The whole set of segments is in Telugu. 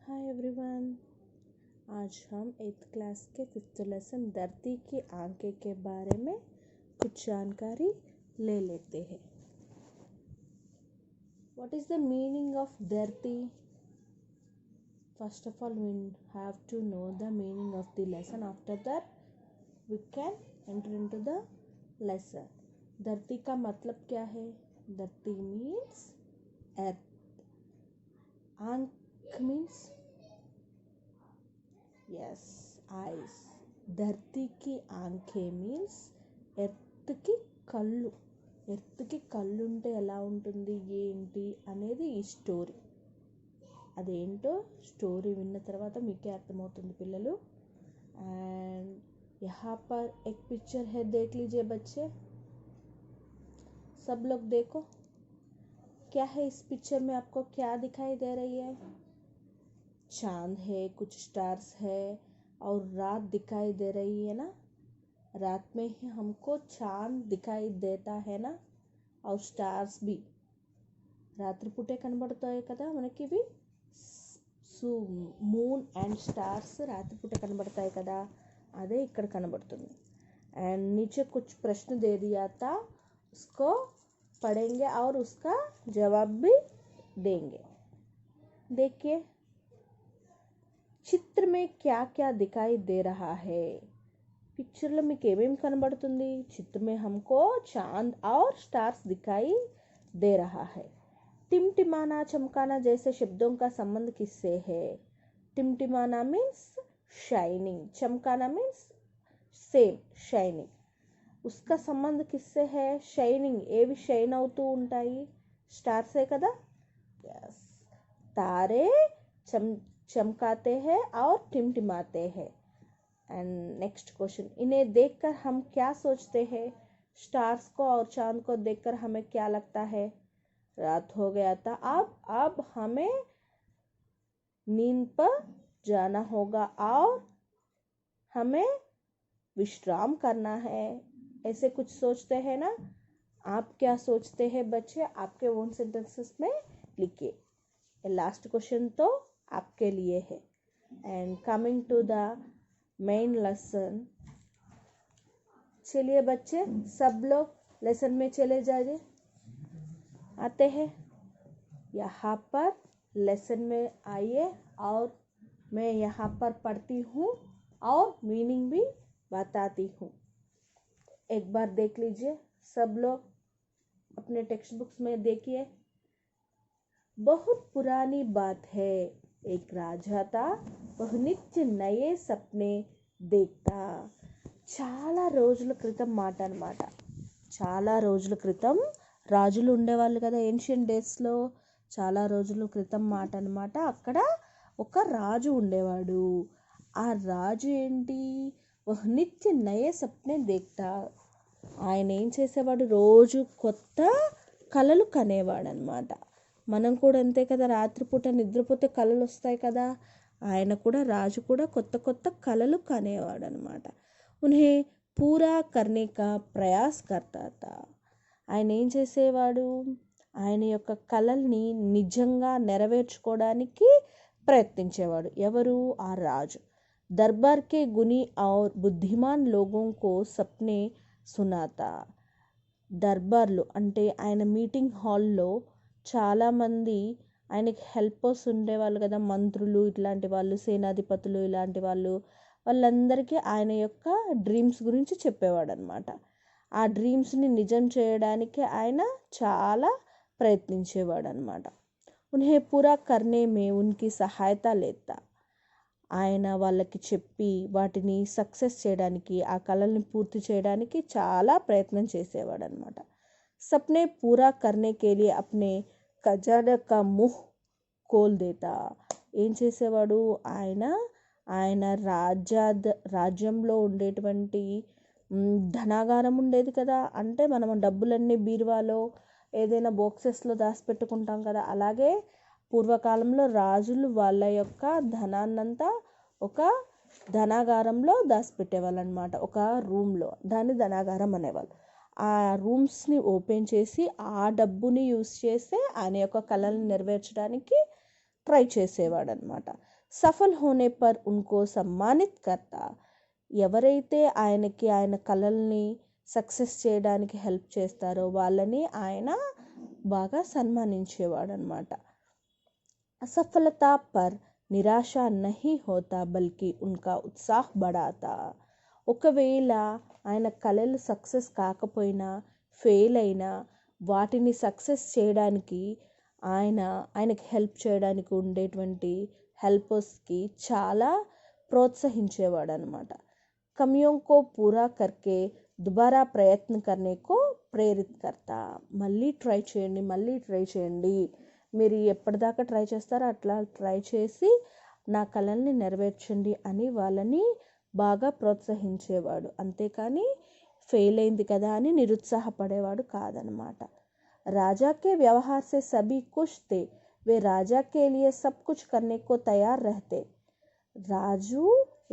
Hi everyone. आज हम 8th क्लास के 5th लेसन धरती की आंखें के बारे में कुछ जानकारी ले लेते हैं। What is the meaning of धरती? First of all we have to know the meaning of the lesson. After that we can enter into the lesson. धरती का मतलब क्या है? धरती means earth. आंख means yes, eyes. धरती की आंखें మీన్స్ ఎర్త్కి కళ్ళు. ఎర్త్కి కళ్ళు ఉంటే ఎలా ఉంటుంది ఏంటి అనేది ఈ స్టోరీ. అదేంటో స్టోరీ విన్న తర్వాత మీకే అర్థమవుతుంది పిల్లలు. एंड यहाँ पर एक पिक्चर है, देख लीजिए बच्चे, सब लोग देखो क्या है इस पिक्चर में। आपको क्या दिखाई दे रही है? चांद है, कुछ स्टार्स है और रात दिखाई दे रही है ना। रात में ही हमको चांद दिखाई देता है ना, और స్టార్స్ भी రాత్రిపూటే కనబడతాయి కదా మనకి. మూన్ అండ్ స్టార్స్ రాత్రిపూట కనబడతాయి కదా, అదే ఇక్కడ కనబడుతుంది. అండ్ नीचे कुछ प्रश्न दे दिया था, उसको पढ़ेंगे और उसका जवाब भी देंगे. देखिए చిత్ర में क्या क्या दिखाई दे रहा है. పిక్చర్లో మీకు ఏమేమి కనబడుతుంది? చిత్ర में हमको चांद और स्टार्स दिखाई दे रहा है. टिमटिमाना चमकाना जैसे शब्दों का संबंध किससे है? टिमटिमाना मीन्स शाइनिंग, चमकाना मीन्स సేమ్ షైనింగ్. उसका संबंध किससे है? షైనింగ్ ఏవి షైన్ అవుతూ ఉంటాయి? స్టార్సే కదా. यस, तारे चमकाते हैं और टिमटिमाते हैं. एंड नेक्स्ट क्वेश्चन, इन्हें देखकर हम क्या सोचते हैं? स्टार्स को और चांद को देखकर हमें क्या लगता है? रात हो गया था, अब हमें नींद पर जाना होगा और हमें विश्राम करना है. ऐसे कुछ सोचते हैं ना. आप क्या सोचते हैं बच्चे? आपके ओन सेंटेंसेस में लिखिए. लास्ट क्वेश्चन तो आपके लिए है. And coming to the main lesson, चलिए बच्चे सब लोग लेसन में चले जाइए. आते हैं यहाँ पर लेसन में आइए और मैं यहाँ पर पढ़ती हूँ और मीनिंग भी बताती हूँ. एक बार देख लीजिए सब लोग, अपने टेक्स्ट बुक्स में देखिए. बहुत पुरानी बात है, एक राजा था, वह नित्य नए सपने देखता. చాలా రోజుల క్రితం మాట అన్నమాట. చాలా రోజుల క్రితం రాజులు ఉండేవాళ్ళు కదా ఏన్షియంట్ డేస్లో. చాలా రోజుల క్రితం మాట అన్నమాట. అక్కడ ఒక రాజు ఉండేవాడు. ఆ రాజు ఏంటి, వహ్ నిత్య నయే సప్నే దేఖ్తా. ఆయన ఏం చేసేవాడు? రోజు కొత్త కలలు కనేవాడు అనమాట. మనం కూడా అంతే కదా, రాత్రిపూట నిద్రపోతే కళలు వస్తాయి కదా. ఆయన కూడా రాజు కూడా కొత్త కొత్త కళలు కనేవాడు అనమాట. ఉన్హే పూరా కర్నే కా ప్రయాస్ కర్తా తా. ఆయన ఏం చేసేవాడు? ఆయన యొక్క కళల్ని నిజంగా నెరవేర్చుకోవడానికి ప్రయత్నించేవాడు. ఎవరు? ఆ రాజు. దర్బార్ కే గుని ఔర్ బుద్ధిమాన్ లోగోं को సప్నే సునాతా. దర్బార్లో అంటే ఆయన మీటింగ్ హాల్లో చాలామంది ఆయనకి హెల్పర్స్ ఉండేవాళ్ళు కదా, మంత్రులు ఇట్లాంటి వాళ్ళు, సేనాధిపతులు ఇలాంటి వాళ్ళు, వాళ్ళందరికీ ఆయన యొక్క డ్రీమ్స్ గురించి చెప్పేవాడు అనమాట. ఆ డ్రీమ్స్ని నిజం చేయడానికి ఆయన చాలా ప్రయత్నించేవాడు అనమాట. ఉన్హే పూరా కర్నే మే ఉన్కి సహాయత లేతా. ఆయన వాళ్ళకి చెప్పి వాటిని సక్సెస్ చేయడానికి, ఆ కళల్ని పూర్తి చేయడానికి చాలా ప్రయత్నం చేసేవాడు అనమాట. సప్నే పూరా కర్నే కే లియే అప్నే ఖజానా కా ముహ్ కోల్ దేతా. ఏం చేసేవాడు? ఆయన రాజ్యంలో ఉండేటువంటి ధనాగారం ఉండేది కదా. అంటే మనం డబ్బులన్నీ బీరువాలో ఏదైనా బాక్సెస్లో దాచిపెట్టుకుంటాం కదా, అలాగే పూర్వకాలంలో రాజులు వాళ్ళ యొక్క ధనాన్నంతా ఒక ధనాగారంలో దాచిపెట్టేవాళ్ళు అనమాట. ఒక రూమ్లో, దాన్ని ధనాగారం అనేవాళ్ళు. ఆ రూమ్స్ని ఓపెన్ చేసి ఆ డబ్బుని యూస్ చేస్తే ఆయన యొక్క కళలను నెరవేర్చడానికి ట్రై చేసేవాడు అనమాట. सफल होने पर उनको सम्मानित करता. ఎవరైతే ఆయన కలల్ని సక్సెస్ చేయడానికి హెల్ప్ చేస్తారో వాళ్ళని ఆయన బాగా సన్మానించేవాడనమాట. असफलता पर నిరాశ नहीं होता बल्कि उनका उत्साह बढ़ाता. ఒకవేళ ఆయన కళలు సక్సెస్ కాకపోయినా ఫెయిల్ అయినా వాటిని సక్సెస్ చేయడానికి ఆయనకి హెల్ప్ చేయడానికి ఉండేటువంటి హెల్పర్స్కి చాలా ప్రోత్సహించేవాడు అనమాట. కమియోं को पूरा करके दोबारा प्रयत्न करने को प्रेरित करता. మళ్ళీ ట్రై చేయండి, మీరు ఎప్పటిదాకా ట్రై చేస్తారో అట్లా ట్రై చేసి నా కలల్ని నెరవేర్చండి అని వాళ్ళని బాగా ప్రోత్సహించేవాడు. అంతేకాని ఫెయిల్ అయింది కదా అని నిరుత్సాహపడేవాడు కాదనమాట. राजा के व्यवहार से सभी खुश थे. वे राजा के लिए सब कुछ करने को तैयार रहते. రాజు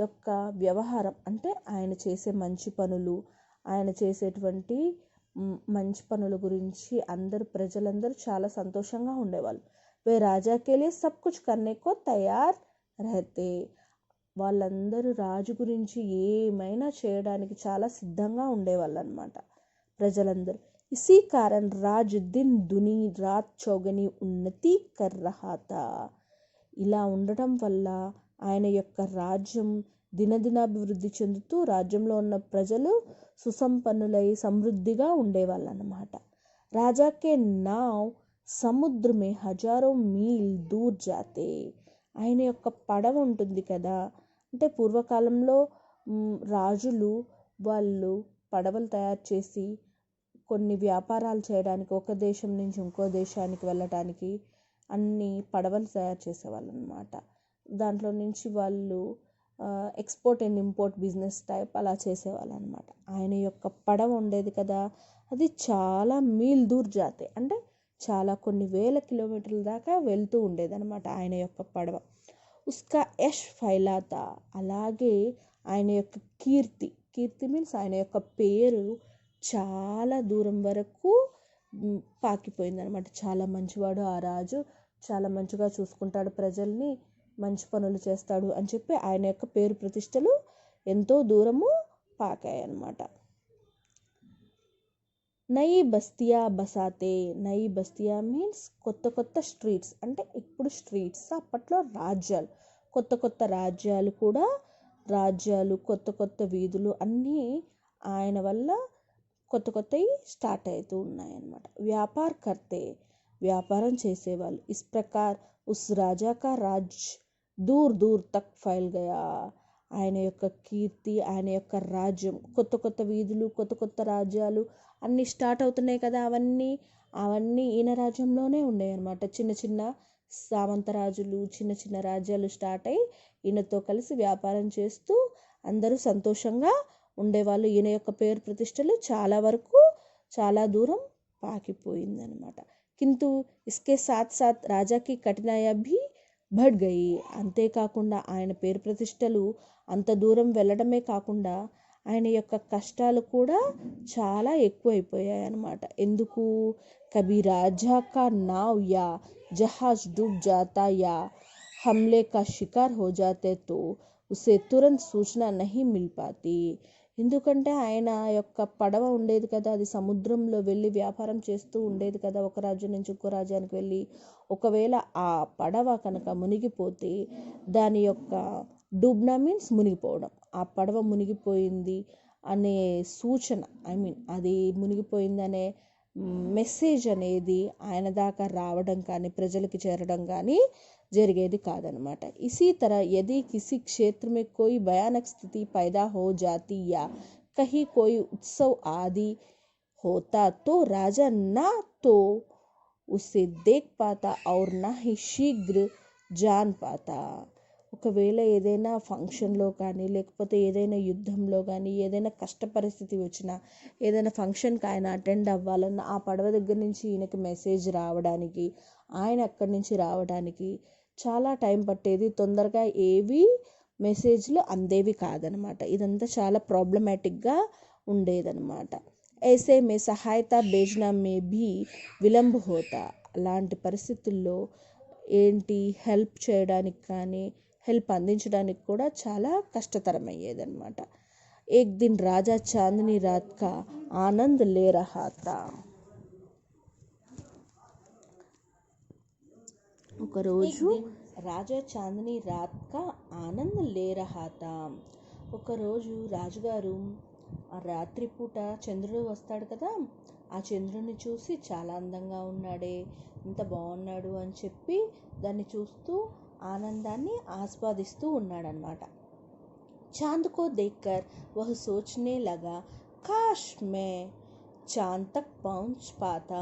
యొక్క వ్యవహారం అంటే ఆయన చేసే మంచి పనులు, ఆయన చేసేటువంటి మంచి పనుల గురించి ప్రజలందరూ చాలా సంతోషంగా ఉండేవాళ్ళు. వే రాజా కే లియే సబ్ కుచ్ కర్నే కో తయార్ రహతే. వాళ్ళందరూ రాజు గురించి ఏమైనా చేయడానికి చాలా సిద్ధంగా ఉండేవాళ్ళు అనమాట ప్రజలందరూ. इसी कारण राज दिन दुनी रात चौगनी ఉన్నతి కర్ రహా థా. ఇలా ఉండటం వల్ల ఆయన యొక్క రాజ్యం దినదినాభివృద్ధి చెందుతూ రాజ్యంలో ఉన్న ప్రజలు సుసంపన్నులై సమృద్ధిగా ఉండేవాళ్ళు అన్నమాట. రాజాకే నావ్ సముద్ర మే హజారో మీల్ దూర్ జాతే. ఆయన యొక్క పడవ ఉంటుంది కదా, అంటే పూర్వకాలంలో రాజులు వాళ్ళు పడవలు తయారు చేసి కొన్ని వ్యాపారాలు చేయడానికి ఒక దేశం నుంచి ఇంకో దేశానికి వెళ్ళటానికి అన్ని పడవలు తయారు చేసేవాళ్ళు అనమాట. దాంట్లో నుంచి వాళ్ళు export and import business type అలా చేసేవాళ్ళు అనమాట. ఆయన యొక్క పడవ ఉండేది కదా, అది చాలా మీల్ దూర్ జాతే, అంటే చాలా కొన్ని వేల కిలోమీటర్ల దాకా వెళ్తూ ఉండేదన్నమాట ఆయన యొక్క పడవ. ఉస్కా యష్ ఫైలాతా. అలాగే ఆయన యొక్క కీర్తి మీన్స్ ఆయన యొక్క పేరు చాలా దూరం వరకు పాకిపోయిందనమాట. చాలా మంచివాడు ఆ రాజు, చాలా మంచిగా చూసుకుంటాడు ప్రజల్ని, మంచి పనులు చేస్తాడు అని చెప్పి ఆయన యొక్క పేరు ప్రతిష్టలు ఎంతో దూరము పాకాయి అన్నమాట. నయి బస్తియా బసాతే. నయి బస్తియా మీన్స్ కొత్త కొత్త స్ట్రీట్స్, అంటే ఇప్పుడు స్ట్రీట్స్, అప్పట్లో రాజ్యాలు, కొత్త కొత్త రాజ్యాలు కొత్త కొత్త వీధులు అన్నీ ఆయన వల్ల కొత్త కొత్తవి స్టార్ట్ అవుతూ ఉన్నాయన్నమాట. వ్యాపార్ కర్తే. వ్యాపారం చేసేవాళ్ళు. ఇస్ ప్రకార్ ఉస్ రాజా కా రాజ్ దూర్ దూర్ తక్ ఫైల్ గయా. ఆయన యొక్క కీర్తి, ఆయన యొక్క రాజ్యం, కొత్త కొత్త వీధులు, కొత్త కొత్త రాజ్యాలు అన్నీ స్టార్ట్ అవుతున్నాయి కదా, అవన్నీ ఈయన రాజ్యంలోనే ఉన్నాయి అన్నమాట. చిన్న చిన్న సామంత రాజులు, చిన్న చిన్న రాజ్యాలు స్టార్ట్ అయ్యి ఈయనతో కలిసి వ్యాపారం చేస్తూ అందరూ సంతోషంగా ఉండేవాళ్ళు. ఈయన యొక్క పేరు ప్రతిష్టలు చాలా దూరం పాకిపోయిందనమాట. కింటు ఇస్కే సాత్ సాత్ రాజాకి కఠినాయా భీ బఢ్ గయి. అంతేకాకుండా ఆయన పేరు ప్రతిష్టలు అంత దూరం వెళ్ళడమే కాకుండా ఆయన యొక్క కష్టాలు కూడా చాలా ఎక్కువైపోయాయి అన్నమాట. ఎందుకు? కభీ రాజా కా నావ్ యా జహాజ్ డూబ్ జాతా యా హమ్లే కా షికార్ హో జాతే తో ఉసే తురంత్ సూచన నహీ మిల్ పాతి. ఎందుకంటే ఆయన యొక్క పడవ ఉండేది కదా, అది సముద్రంలో వెళ్ళి వ్యాపారం చేస్తూ ఉండేది కదా, ఒక రాజ్యం నుంచి ఇంకో రాజ్యానికి వెళ్ళి. ఒకవేళ ఆ పడవ కనుక మునిగిపోతే దాని యొక్క డూబ్నా మీన్స్ మునిగిపోవడం, ఆ పడవ మునిగిపోయింది అనే సూచన, అది మునిగిపోయిందనే మెసేజ్ అనేది ఆయన దాకా రావడం కానీ ప్రజలకి చేరడం కానీ జరిగేది కాదనమాట. इसी तरह यदि किसी क्षेत्र में कोई भयानक स्थिति पैदा हो जाती या कहीं कोई उत्सव आदि होता तो राजा ना तो उसे देख पाता और ना ही शीघ्र जान पाता. ఒకవేళ ఏదైనా ఫంక్షన్లో కానీ లేకపోతే ఏదైనా యుద్ధంలో కానీ ఏదైనా కష్ట పరిస్థితి వచ్చినా ఏదైనా ఫంక్షన్కి ఆయన అటెండ్ అవ్వాలన్నా ఆ పడవ దగ్గర నుంచి ఈయనకి మెసేజ్ రావడానికి, ఆయన అక్కడి నుంచి రావడానికి చాలా టైం పట్టేది. తొందరగా ఏవి మెసేజ్లు అందేవి కాదనమాట. ఇదంతా చాలా ప్రాబ్లమాటిక్గా ఉండేదన్నమాట. ऐसे में सहायता भेजना में भी विलंब होता. అలాంటి పరిస్థితుల్లో హెల్ప్ చేయడానికి కానీ హెల్ప్ అందించడానికి కూడా చాలా కష్టతరమయ్యేదన్నమాట. ఏక్ దిన్ రాజా చాందనీ రాత్ కా ఆనంద్ లే రహా థా. ఒకరోజు రాజా చాందనీ రాత్ కా ఆనంద్ లే రహా థా. ఒకరోజు రాజుగారు ఆ రాత్రిపూట చంద్రుడు వస్తాడు కదా, ఆ చంద్రుడిని చూసి చాలా అందంగా ఉన్నాడే, ఎంత బాగున్నాడు అని చెప్పి దాన్ని చూస్తూ ఆనందాన్ని ఆస్వాదిస్తూ ఉన్నాడనమాట. चांद को देखकर वह सोचने लगा, काश मैं चांद तक पहुंच पाता.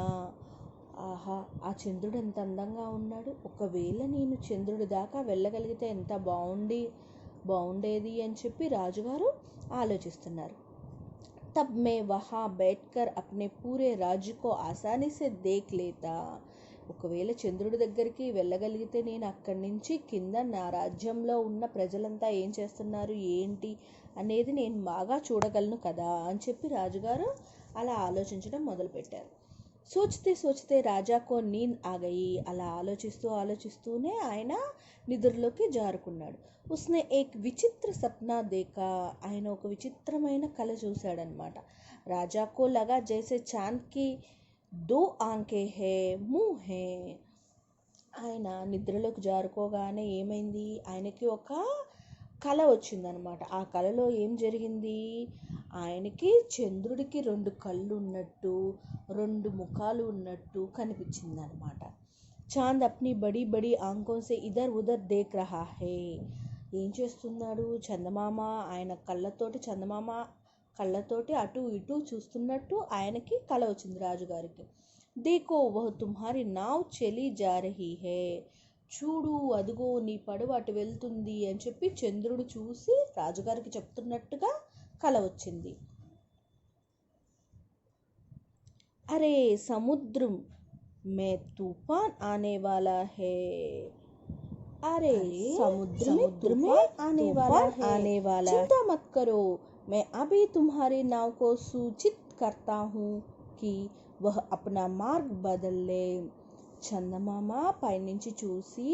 ఆహా, ఆ చంద్రుడు ఎంత అందంగా ఉన్నాడు, ఒకవేళ నేను చంద్రుడి దాకా వెళ్ళగలిగితే ఎంత బాగుండేది అని చెప్పి రాజుగారు ఆలోచిస్తున్నారు. तब मैं वहाँ बैठकर अपने पूरे राज्य को आसानी से देख लेता. ఒకవేళ చంద్రుడి దగ్గరికి వెళ్ళగలిగితే నేను అక్కడి నుంచి కింద నా రాజ్యంలో ఉన్న ప్రజలంతా ఏం చేస్తున్నారు ఏంటి అనేది నేను బాగా చూడగలను కదా అని చెప్పి రాజుగారు అలా ఆలోచించడం మొదలుపెట్టారు. సోచితే సోచితే రాజాకో నీంద్ ఆగయి. అలా ఆలోచిస్తూనే ఆయన నిద్రలోకి జారుకున్నాడు. ఉస్నే ఏక్ విచిత్ర సప్నా దేకా. ఆయన ఒక విచిత్రమైన కళ చూశాడనమాట. రాజాకో లగా జైసే చాంద్కి 2 ఆంకే హే ముహ్ హే. ఆయన నిద్రలోకి జారుకోగానే ఏమైంది, ఆయనకి ఒక కళ వచ్చిందనమాట. ఆ కళలో ఏం జరిగింది, ఆయనకి చంద్రుడికి 2 కళ్ళు ఉన్నట్టు 2 ముఖాలు ఉన్నట్టు కనిపించిందనమాట. చాంద్ అప్ని బడి బడి ఆంకోసే ఇదర్ ఉదర్ దేక్ రహా హే. ఏం చేస్తున్నాడు చందమామ, ఆయన కళ్ళతోటి అటు ఇటు చూస్తున్నట్టు ఆయనకి కళ వచ్చింది రాజుగారికి. దేకో వహ్ తుమ్హారీ నావ్ చలి జా రహీ హే. చూడు అదుగో నీ పడవ అటు వెళ్తుంది అని చెప్పి చంద్రుడు చూసి రాజుగారికి చెప్తున్నట్టుగా కళ వచ్చింది. అరే సముద్రం మే తూఫాన్ ఆనే వాలా హే. अरे समुद्र में आने वाला चिंता मत करो, मैं अभी तुम्हारे नाव को सूचित करता हूँ कि वह अपना मार्ग बदल ले. చందమామ పైనుంచి చూసి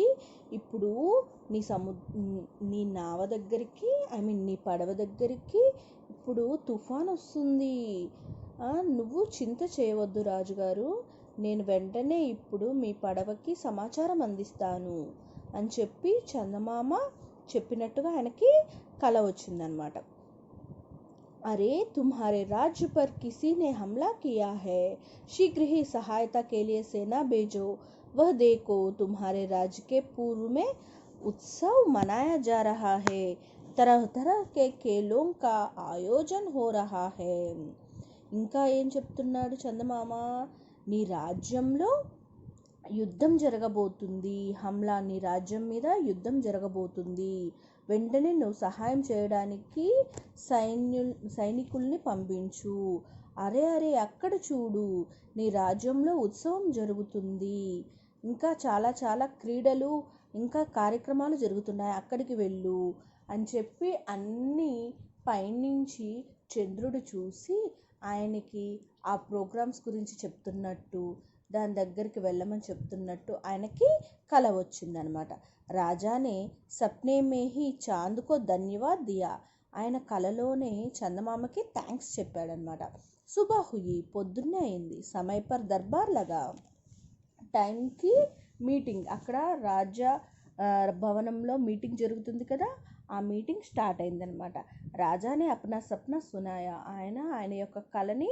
ఇప్పుడు నీ నావ దగ్గరికి నీ పడవ దగ్గరికి ఇప్పుడు తుఫాన్ వస్తుంది, నువ్వు చింత చేయవద్దు రాజుగారు, నేను వెంటనే ఇప్పుడు మీ పడవకి సమాచారం అందిస్తాను అని చెప్పి చందమామ చెప్పినట్టుగా ఆయనకి కల వచ్చిందనమాట. अरे तुम्हारे राज्य पर किसी ने हमला किया है, शीघ्र ही सहायता के लिए सेना भेजो. वह देखो तुम्हारे राज्य के पूर्व में उत्सव मनाया जा रहा है, तरह तरह के खेलों का आयोजन हो रहा है. ఇంకా ఏం చెప్తున్నాడు చందమామ, నీ రాజ్యంలో యుద్ధం జరగబోతుంది, నీ రాజ్యం మీద యుద్ధం జరగబోతుంది, వెంటనే నువ్వు సహాయం చేయడానికి సైనికుల్ని పంపించు. అరే అక్కడ చూడు, నీ రాజ్యంలో ఉత్సవం జరుగుతుంది, ఇంకా చాలా చాలా క్రీడలు ఇంకా కార్యక్రమాలు జరుగుతున్నాయి, అక్కడికి వెళ్ళు అని చెప్పి అన్నీ పైనుంచి చంద్రుడు చూసి ఆయనకి ఆ ప్రోగ్రామ్స్ గురించి చెప్తున్నట్టు దాని దగ్గరికి వెళ్ళమని చెప్తున్నట్టు ఆయనకి కల వచ్చిందనమాట. రాజానే సప్నే మే హీ చాంద్కో ధన్యవాద్ దియా. ఆయన కలలోనే చందమామకి థ్యాంక్స్ చెప్పాడనమాట. సుబహ హుయి, పొద్దున్నే అయింది. సమయ పర్ దర్బార్ లగా, టైంకి మీటింగ్, అక్కడ రాజా భవనంలో మీటింగ్ జరుగుతుంది కదా, ఆ మీటింగ్ స్టార్ట్ అయిందనమాట. రాజానే అప్నా సప్నా సునాయా. ఆయన యొక్క కళని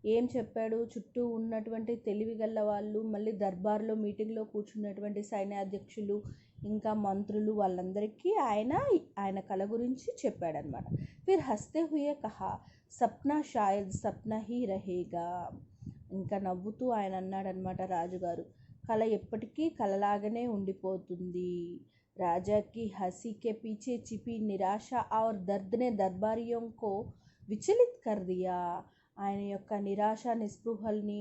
ఏం చెప్పాడు, చుట్టూ ఉన్నటువంటి తెలివిగల్ల వాళ్ళు, మళ్ళీ దర్బార్లో మీటింగ్లో కూర్చున్నటువంటి సైన్యాధ్యక్షులు ఇంకా మంత్రులు వాళ్ళందరికీ ఆయన కళ గురించి చెప్పాడనమాట. ఫిర్ హస్తే హుయే కహా సప్నా షాయద్ సప్నా హీ రహేగా. ఇంకా నవ్వుతూ ఆయన అన్నాడనమాట రాజుగారు, కళ ఎప్పటికీ కళలాగానే ఉండిపోతుంది. రాజాకి హసీకే పీచే చిపి నిరాశ और दर्द ने दरबारियों को विचलित कर दिया. ఆయన యొక్క నిరాశ నిస్పృహల్ని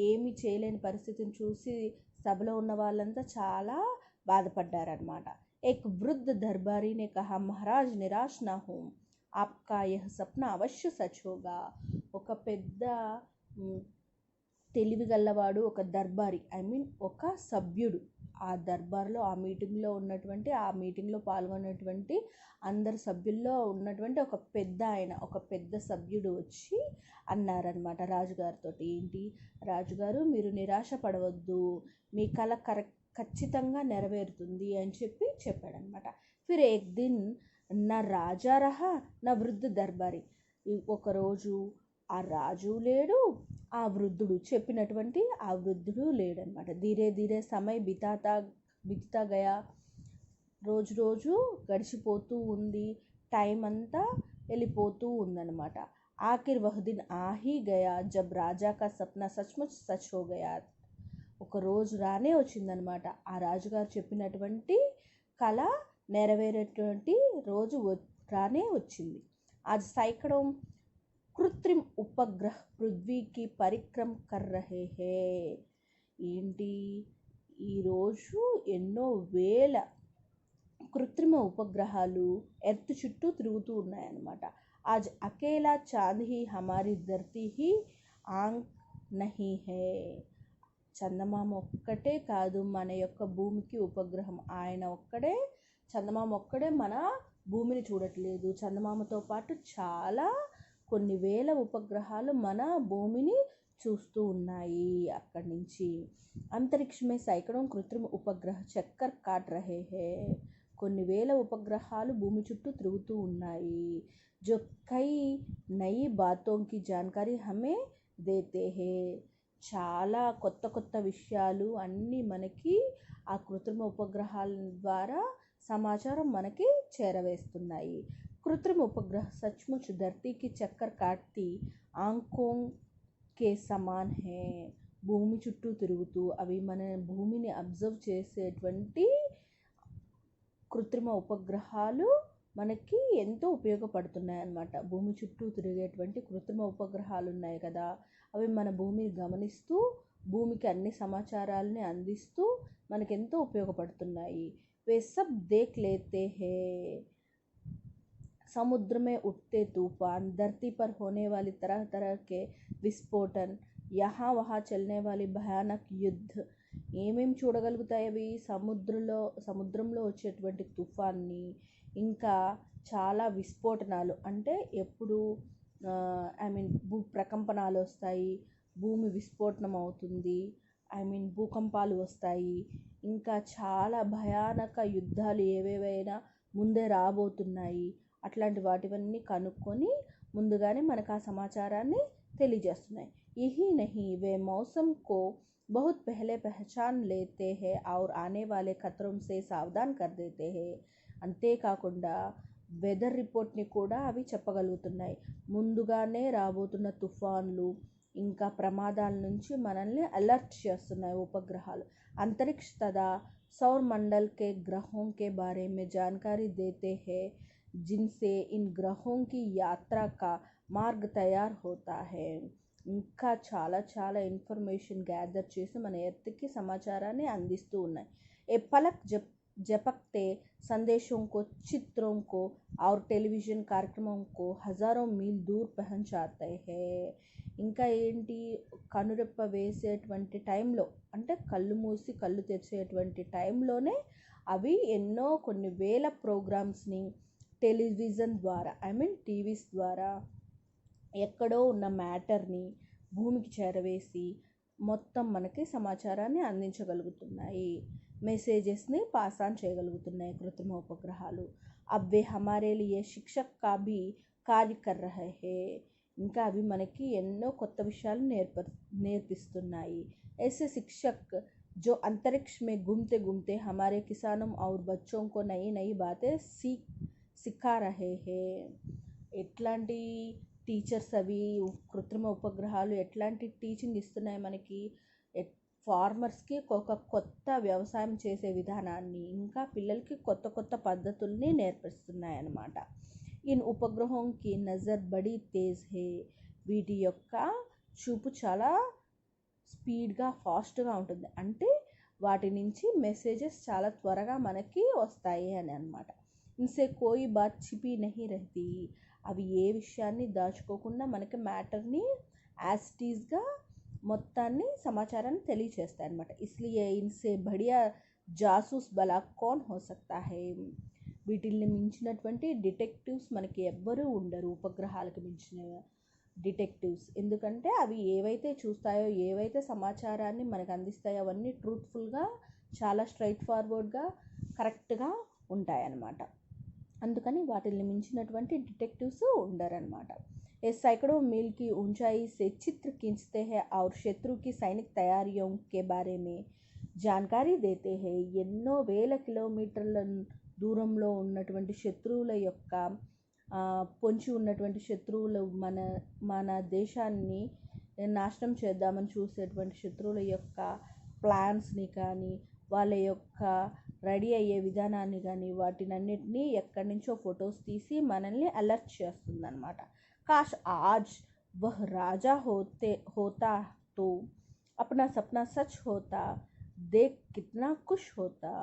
ఏమీ చేయలేని పరిస్థితిని చూసి సభలో ఉన్న వాళ్ళంతా చాలా బాధపడ్డారనమాట. ఏక్ వృద్ధ దర్బారీ నే కహా మహారాజ్ నిరాశ్ నా హూ, ఆప్కా యహ్ సప్నా అవశ్య సచ్ హోగా. ఒక పెద్ద తెలివిగల్లవాడు, ఒక దర్బారీ ఒక సభ్యుడు ఆ దర్బార్లో ఆ మీటింగ్లో పాల్గొన్నటువంటి అందరు సభ్యుల్లో ఉన్నటువంటి ఒక పెద్ద సభ్యుడు వచ్చి అన్నారనమాట రాజుగారితో, ఏంటి రాజుగారు, మీరు నిరాశ పడవద్దు, మీ కళ ఖచ్చితంగా నెరవేరుతుంది అని చెప్పాడనమాట. ఫిర్ ఏక్ దిన్ నా రాజా రహా నా వృద్ధ దర్బారీ, ఒకరోజు ఆ రాజు లేడు, ఆ వృద్ధుడు చెప్పినటువంటి ఆ వృద్ధుడు లేడనమాట. ధీరే ధీరే సమయ బితాతా గయా, రోజు గడిచిపోతూ ఉంది, టైం అంతా వెళ్ళిపోతూ ఉందన్నమాట. ఆఖిర్ వహ్ దిన్ ఆ హీ గయా జబ్ రాజా కా సప్నా సచ్ముచ్ సచ్ హో గయా, ఒక రోజు రానే వచ్చిందనమాట. ఆ రాజుగారు చెప్పినటువంటి కళ నెరవేరేటువంటి రోజు రానే వచ్చింది. आज सैकड़ों कृत्रिम उपग्रह पृथ्वी की परिक्रम कर रहे हैं, ఏంటి ఈరోజు ఎన్నో వేల కృత్రిమ ఉపగ్రహాలు ఎర్త్ చుట్టూ తిరుగుతూ ఉన్నాయన్నమాట. आज अकेला चांद ही हमारी धरती ही आंख नहीं है, చందమామ ఒక్కటే కాదు మన యొక్క భూమికి ఉపగ్రహం, ఆయన ఒక్కడే, చందమామ ఒక్కడే మన భూమిని చూడట్లేదు, చందమామతో పాటు చాలా కొన్ని వేల ఉపగ్రహాలు మన భూమిని చూస్తూ ఉన్నాయి అక్కడి నుంచి. అంతరిక్ష మే సైకడోं కృత్రిమ ఉపగ్రహ చక్కర్ కాట్ రహే హే, కొన్ని వేల ఉపగ్రహాలు భూమి చుట్టూ తిరుగుతూ ఉన్నాయి. జో కై నయి బాతోं की जानकारी हमें देते हैं, చాలా కొత్త విషయాలు అన్నీ మనకి ఆ కృత్రిమ ఉపగ్రహాల ద్వారా సమాచారం మనకి చేరవేస్తున్నాయి. కృత్రిమ ఉపగ్రహ సచ్ముచ్ ధర్తీకి చక్కర్ కాట్తి ఆంఖోం కే సమాన్ హే, భూమి చుట్టూ తిరుగుతూ అవి మన భూమిని అబ్జర్వ్ చేసేటువంటి కృత్రిమ ఉపగ్రహాలు మనకి ఎంతో ఉపయోగపడుతున్నాయి అన్నమాట. భూమి చుట్టూ తిరిగేటువంటి కృత్రిమ ఉపగ్రహాలు ఉన్నాయి కదా, అవి మన భూమిని గమనిస్తూ భూమికి అన్ని సమాచారాలని అందిస్తూ మనకెంతో ఉపయోగపడుతున్నాయి. वे सब देख लेते हैं, समुद्र में उठते तूफान, धरती पर होने वाली तरह तरह के विस्फोटन, यहाँ वहाँ चलने वाली भयानक युद्ध, ఏమేమి చూడగలుగుతాయి అవి, సముద్రంలో వచ్చేటువంటి తుఫాన్ని, ఇంకా చాలా విస్ఫోటనాలు, అంటే ఎప్పుడు భూప్రకంపనాలు వస్తాయి, భూమి విస్ఫోటనం అవుతుంది, భూకంపాలు వస్తాయి, ఇంకా చాలా భయానక యుద్ధాలు ఏవేవైనా ముందే రాబోతున్నాయి, అట్లాంటి వాటివన్నీ కనుక్కొని ముందుగానే మనకు ఆ సమాచారాన్ని తెలియజేస్తున్నాయి. यही नहीं वे मौसम को बहुत पहले पहचान लेते हैं और आने वाले खतरों से सावधान कर देते हैं, అంతేకాకుండా వెదర్ రిపోర్ట్ని కూడా అవి చెప్పగలుగుతున్నాయి. ముందుగానే రాబోతున్న తుఫాన్లు ఇంకా ప్రమాదాల నుంచి మనల్ని అలర్ట్ చేస్తున్నాయి ఉపగ్రహాలు. अंतरिक्ष तथा सौर मंडल के ग्रहों के बारे में जानकारी देते हैं, जिनसे इन ग्रहों की यात्रा का मार्ग तैयार होता है. ఇంకా చాలా ఇన్ఫర్మేషన్ గ్యాదర్ చేసి మన ఎర్త్కి సమాచారాన్ని అందిస్తూ ఉన్నాయి. ఏ పలక్ झपकते संदेशों को, चित्रों को और टेलीविज़न कार्यक्रमों को हज़ारों मील दूर पहुंचाते हैं. ఇంకా ఏంటి, కనురెప్ప వేసేటువంటి టైంలో, అంటే కళ్ళు మూసి కళ్ళు తెరిచేటువంటి టైంలోనే అవి కొన్ని వేల ప్రోగ్రామ్స్ని టెలివిజన్ ద్వారా టీవీస్ ద్వారా ఎక్కడో ఉన్న మ్యాటర్ని భూమికి చేరవేసి మొత్తం మనకి సమాచారాన్ని అందించగలుగుతున్నాయి, మెసేజెస్ని పాస్ ఆన్ చేయగలుగుతున్నాయి కృత్రిమ ఉపగ్రహాలు. అవి హమారే లియే శిక్షక్ కా భీ కార్య కర్ రహే హే, ఇంకా అవి మనకి ఎన్నో కొత్త విషయాలు నేర్పిస్తున్నాయి. ऐसे शिक्षक जो अंतरिक्ष में घूमते घूमते हमारे किसानों और बच्चों को नई नई बातें सिखा रहे हैं. ఎట్లాంటి టీచర్స్ అవి కృత్రిమ ఉపగ్రహాలు ఎట్లాంటి టీచింగ్ ఇస్తున్నాయి మనకి, ఫార్మర్స్కి ఒక కొత్త వ్యవసాయం చేసే విధానాన్ని, ఇంకా పిల్లలకి కొత్త పద్ధతుల్ని నేర్పిస్తున్నాయి అన్నమాట. ఇన్ ఉపగ్రహం కి నజర్ బడీ తేజ్ హే, వీటి యొక్క చూపు చాలా స్పీడ్గా ఫాస్ట్గా ఉంటుంది, అంటే వాటి నుంచి మెసేజెస్ చాలా త్వరగా మనకి వస్తాయి అని అన్నమాట. ఇన్సే కోయి బాత్ చిపి నహీ రహతీ, అవి ఏ విషయాన్ని దాచుకోకుండా మనకి మ్యాటర్ని యాస్టీస్గా మొత్తాన్ని సమాచారాన్ని తెలియచేస్తాయి అన్నమాట. ఇస్లియే ఇన్సే బడియా జాసూస్ బలా కౌన్ హో సక్తా హై. వీటిల్ని మించినటువంటి డిటెక్టివ్స్ మనకి ఎవ్వరూ ఉండరు, ఉపగ్రహాలకు మించిన డిటెక్టివ్స్. ఎందుకంటే అవి ఏవైతే చూస్తాయో, ఏవైతే సమాచారాన్ని మనకు అందిస్తాయో అవన్నీ ట్రూత్ఫుల్గా, చాలా స్ట్రైట్ ఫార్వర్డ్గా, కరెక్ట్గా ఉంటాయన్నమాట. అందుకని వాటిని మించినటువంటి డిటెక్టివ్స్ ఉండరన్నమాట. ये सैकड़ों मील की ऊंचाई से चित्र खींचते हैं और शत्रु की सैनिक तैयारियों के बारे में जानकारी देते हैं. ఎన్నో వేల కిలోమీటర్ల దూరంలో ఉన్నటువంటి శత్రువుల యొక్క పొంచి ఉన్నటువంటి శత్రువులు మన దేశాన్ని నాశనం చేద్దామని చూసేటువంటి శత్రువుల యొక్క ప్లాన్స్ని కానీ, వాళ్ళ యొక్క రెడీ అయ్యే విధానాన్ని కానీ, వాటినన్నిటినీ ఎక్కడి నుంచో ఫొటోస్ తీసి మనల్ని అలర్ట్ చేస్తుందన్నమాట. काश आज वह राजा होता तो अपना सपना सच होता, देख कितना खुश होता.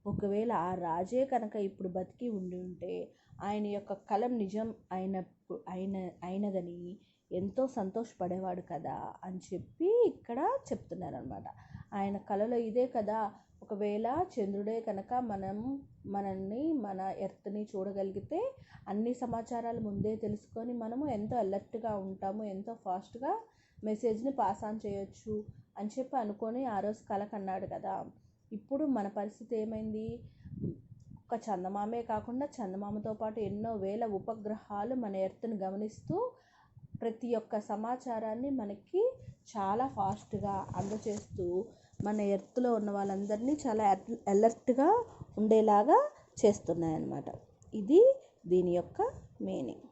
ఒకవేళ ఆ రాజే కనుక ఇప్పుడు బతికి ఉంటే ఆయన యొక్క కలం నిజం అయినదని ఎంతో సంతోషపడేవాడు కదా అని చెప్పి ఇక్కడ చెప్తున్నారనమాట. ఆయన కలలో ఇదే కదా, ఒకవేళ చంద్రుడే కనుక మనల్ని మన ఎర్త్ని చూడగలిగితే అన్ని సమాచారాలు ముందే తెలుసుకొని మనము ఎంతో అలర్ట్గా ఉంటాము, ఎంతో ఫాస్ట్గా మెసేజ్ని పాస్ ఆన్ చేయొచ్చు అని చెప్పి అనుకొని ఆ రోజు కల కన్నాడు కదా. ఇప్పుడు మన పరిస్థితి ఏమైంది? ఒక చందమామే కాకుండా చందమామతో పాటు ఎన్నో వేల ఉపగ్రహాలు మన ఎర్త్ని గమనిస్తూ ప్రతి ఒక్క సమాచారాన్ని మనకి చాలా ఫాస్ట్గా అందజేస్తూ మన ఎర్త్లో ఉన్న వాళ్ళందరినీ చాలా అలర్ట్గా ఉండేలాగా చేస్తున్నాయన్నమాట. ఇది దీని యొక్క మీనింగ్.